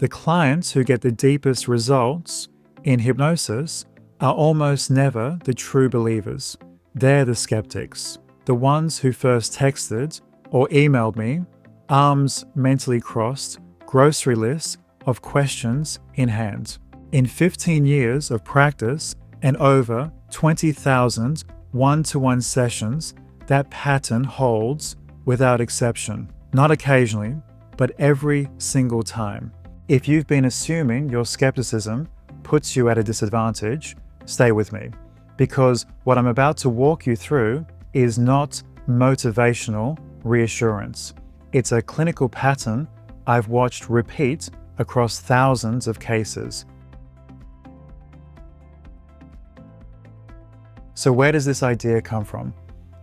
The clients who get the deepest results in hypnosis are almost never the true believers. They're the skeptics, the ones who first texted or emailed me, arms mentally crossed, grocery lists of questions in hand. In 15 years of practice and over 20,000 one-to-one sessions, that pattern holds without exception. Not occasionally, but every single time. If you've been assuming your skepticism puts you at a disadvantage, stay with me, because what I'm about to walk you through is not motivational reassurance. It's a clinical pattern I've watched repeat across thousands of cases. So where does this idea come from?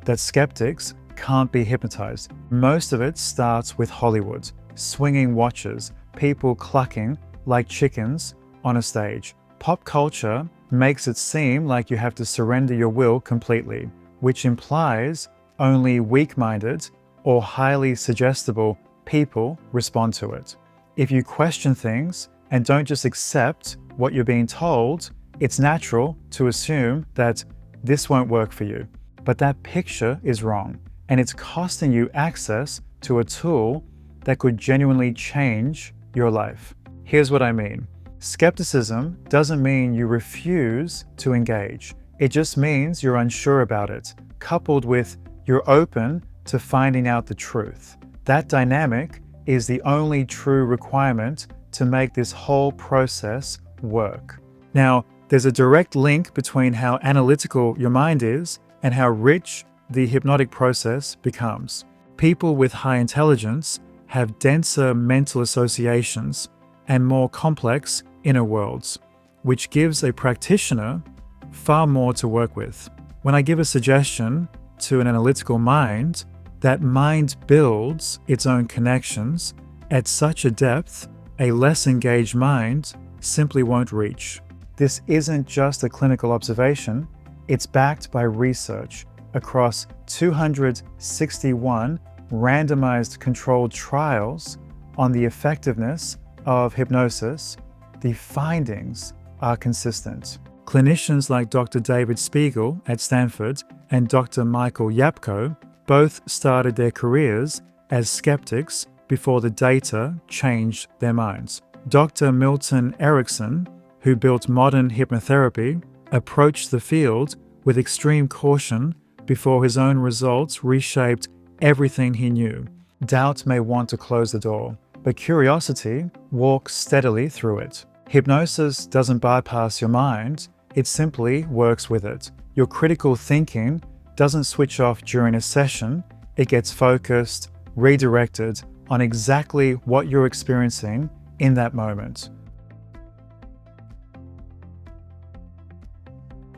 That skeptics can't be hypnotized. Most of it starts with Hollywood, swinging watches, people clucking like chickens on a stage. Pop culture makes it seem like you have to surrender your will completely, which implies only weak-minded or highly suggestible people respond to it. If you question things and don't just accept what you're being told, it's natural to assume that this won't work for you. But that picture is wrong, and it's costing you access to a tool that could genuinely change your life. Here's what I mean. Skepticism doesn't mean you refuse to engage. It just means you're unsure about it, coupled with you're open to finding out the truth. That dynamic is the only true requirement to make this whole process work. Now, there's a direct link between how analytical your mind is and how rich the hypnotic process becomes. People with high intelligence have denser mental associations and more complex inner worlds, which gives a practitioner far more to work with. When I give a suggestion to an analytical mind, that mind builds its own connections at such a depth a less engaged mind simply won't reach. This isn't just a clinical observation, it's backed by research across 261 randomized controlled trials on the effectiveness of hypnosis. The findings are consistent. Clinicians like Dr. David Spiegel at Stanford and Dr. Michael Yapko both started their careers as skeptics before the data changed their minds. Dr. Milton Erickson, who built modern hypnotherapy, approached the field with extreme caution before his own results reshaped everything he knew. Doubt may want to close the door, but curiosity walks steadily through it. Hypnosis doesn't bypass your mind, it simply works with it. Your critical thinking doesn't switch off during a session, it gets focused, redirected on exactly what you're experiencing in that moment.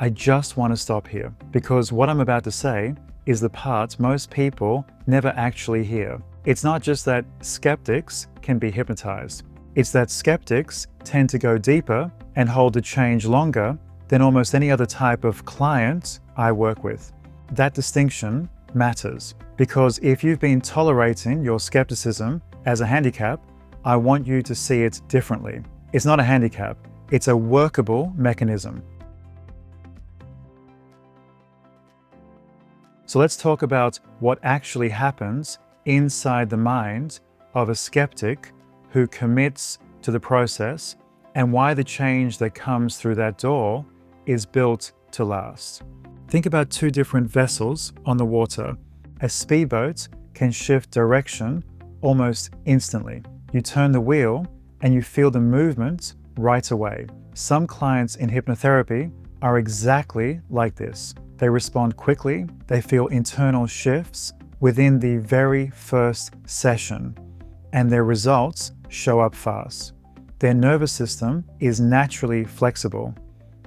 I just want to stop here because what I'm about to say is the part most people never actually hear. It's not just that skeptics can be hypnotized. It's that skeptics tend to go deeper and hold the change longer than almost any other type of client I work with. That distinction matters because if you've been tolerating your skepticism as a handicap, I want you to see it differently. It's not a handicap, it's a workable mechanism. So let's talk about what actually happens inside the mind of a skeptic who commits to the process and why the change that comes through that door is built to last. Think about two different vessels on the water. A speedboat can shift direction almost instantly. You turn the wheel and you feel the movement right away. Some clients in hypnotherapy are exactly like this. They respond quickly, they feel internal shifts within the very first session, and their results show up fast. Their nervous system is naturally flexible,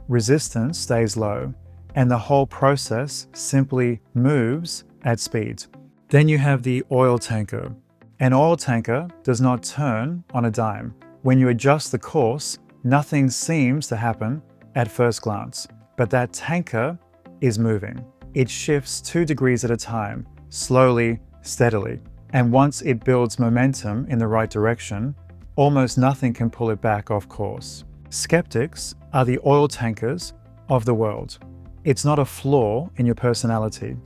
resistance stays low, and the whole process simply moves at speed. Then you have the oil tanker. An oil tanker does not turn on a dime. When you adjust the course, nothing seems to happen at first glance, but that tanker is moving. It shifts 2 degrees at a time, slowly, steadily. And once it builds momentum in the right direction, almost nothing can pull it back off course. Skeptics are the oil tankers of the world. It's not a flaw in your personality.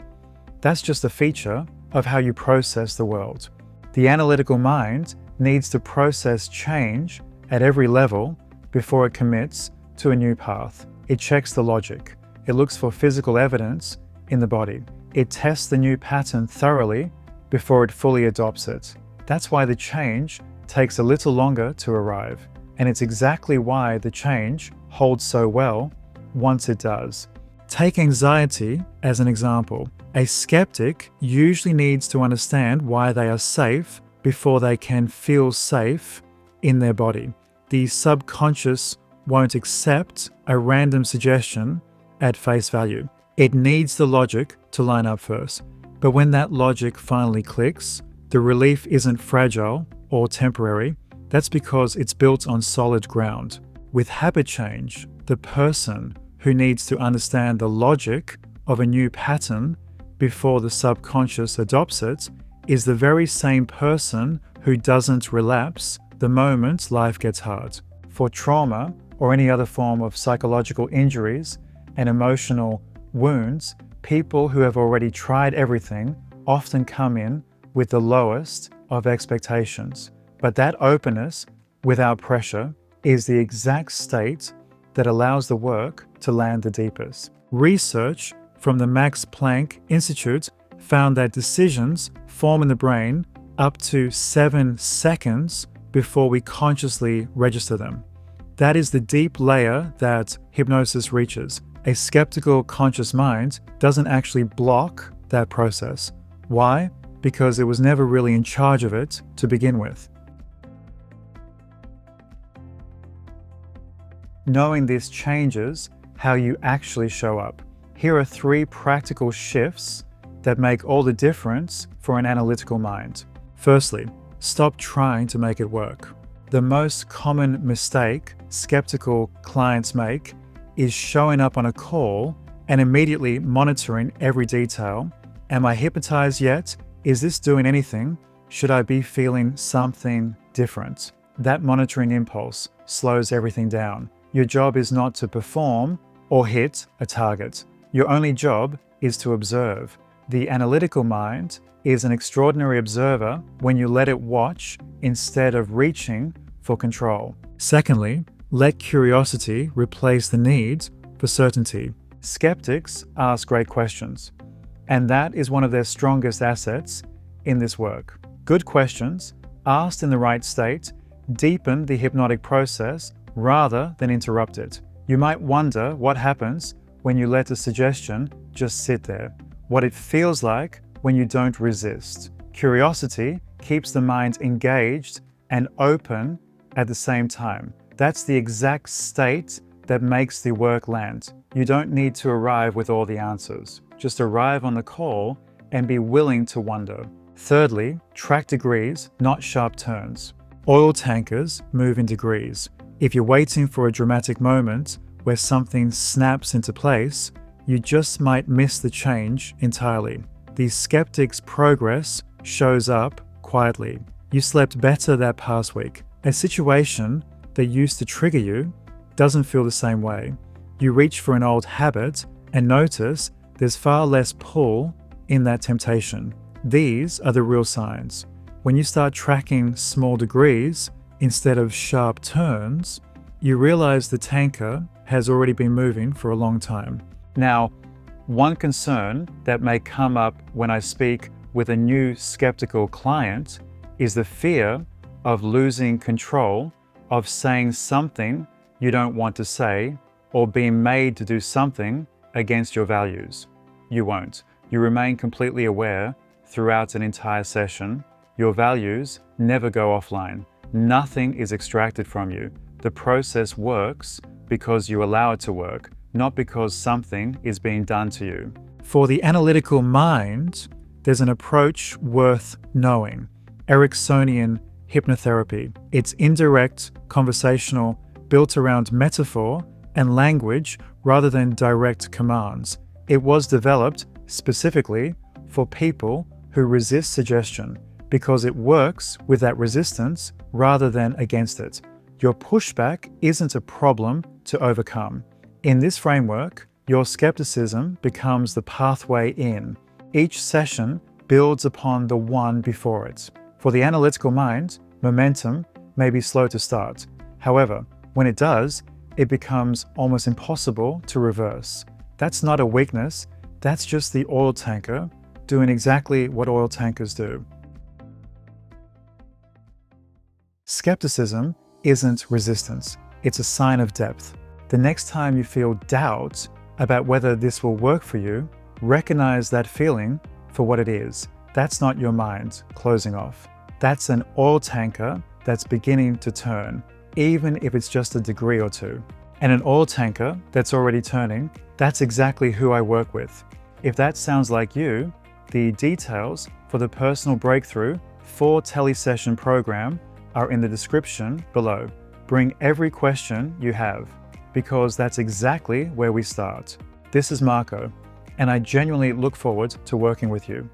That's just a feature of how you process the world. The analytical mind needs to process change at every level before it commits to a new path. It checks the logic. It looks for physical evidence in the body. It tests the new pattern thoroughly before it fully adopts it. That's why the change takes a little longer to arrive. And it's exactly why the change holds so well once it does. Take anxiety as an example. A skeptic usually needs to understand why they are safe before they can feel safe in their body. The subconscious won't accept a random suggestion at face value. It needs the logic to line up first. But when that logic finally clicks, the relief isn't fragile or temporary. That's because it's built on solid ground. With habit change, the person who needs to understand the logic of a new pattern before the subconscious adopts it is the very same person who doesn't relapse the moment life gets hard. For trauma or any other form of psychological injuries and emotional wounds, people who have already tried everything often come in with the lowest of expectations. But that openness, without pressure, is the exact state that allows the work to land the deepest. Research from the Max Planck Institute found that decisions form in the brain up to 7 seconds before we consciously register them. That is the deep layer that hypnosis reaches. A skeptical conscious mind doesn't actually block that process. Why? Because it was never really in charge of it to begin with. Knowing this changes how you actually show up. Here are 3 practical shifts that make all the difference for an analytical mind. Firstly, stop trying to make it work. The most common mistake skeptical clients make is showing up on a call and immediately monitoring every detail. Am I hypnotized yet? Is this doing anything? Should I be feeling something different? That monitoring impulse slows everything down. Your job is not to perform or hit a target. Your only job is to observe. The analytical mind is an extraordinary observer when you let it watch instead of reaching for control. Secondly, let curiosity replace the need for certainty. Skeptics ask great questions, and that is one of their strongest assets in this work. Good questions, asked in the right state, deepen the hypnotic process rather than interrupt it. You might wonder what happens when you let a suggestion just sit there, what it feels like when you don't resist. Curiosity keeps the mind engaged and open at the same time. That's the exact state that makes the work land. You don't need to arrive with all the answers. Just arrive on the call and be willing to wonder. Thirdly, track degrees, not sharp turns. Oil tankers move in degrees. If you're waiting for a dramatic moment where something snaps into place, you just might miss the change entirely. The skeptic's progress shows up quietly. You slept better that past week. A situation that used to trigger you doesn't feel the same way. You reach for an old habit and notice there's far less pull in that temptation. These are the real signs. When you start tracking small degrees instead of sharp turns, you realize the tanker has already been moving for a long time. Now, one concern that may come up when I speak with a new skeptical client is the fear of losing control, of saying something you don't want to say, or being made to do something against your values. You won't. You remain completely aware throughout an entire session. Your values never go offline. Nothing is extracted from you. The process works because you allow it to work, not because something is being done to you. For the analytical mind, there's an approach worth knowing. Ericksonian hypnotherapy. It's indirect, conversational, built around metaphor and language rather than direct commands. It was developed specifically for people who resist suggestion. because it works with that resistance rather than against it. Your pushback isn't a problem to overcome. In this framework, your skepticism becomes the pathway in. Each session builds upon the one before it. For the analytical mind, momentum may be slow to start. However, when it does, it becomes almost impossible to reverse. That's not a weakness, that's just the oil tanker doing exactly what oil tankers do. Skepticism isn't resistance, it's a sign of depth. The next time you feel doubt about whether this will work for you, recognize that feeling for what it is. That's not your mind closing off. That's an oil tanker that's beginning to turn, even if it's just a degree or two. And an oil tanker that's already turning, that's exactly who I work with. If that sounds like you, the details for the Personal Breakthrough 4 tele-session program are in the description below. Bring every question you have, because that's exactly where we start. This is Marco, and I genuinely look forward to working with you.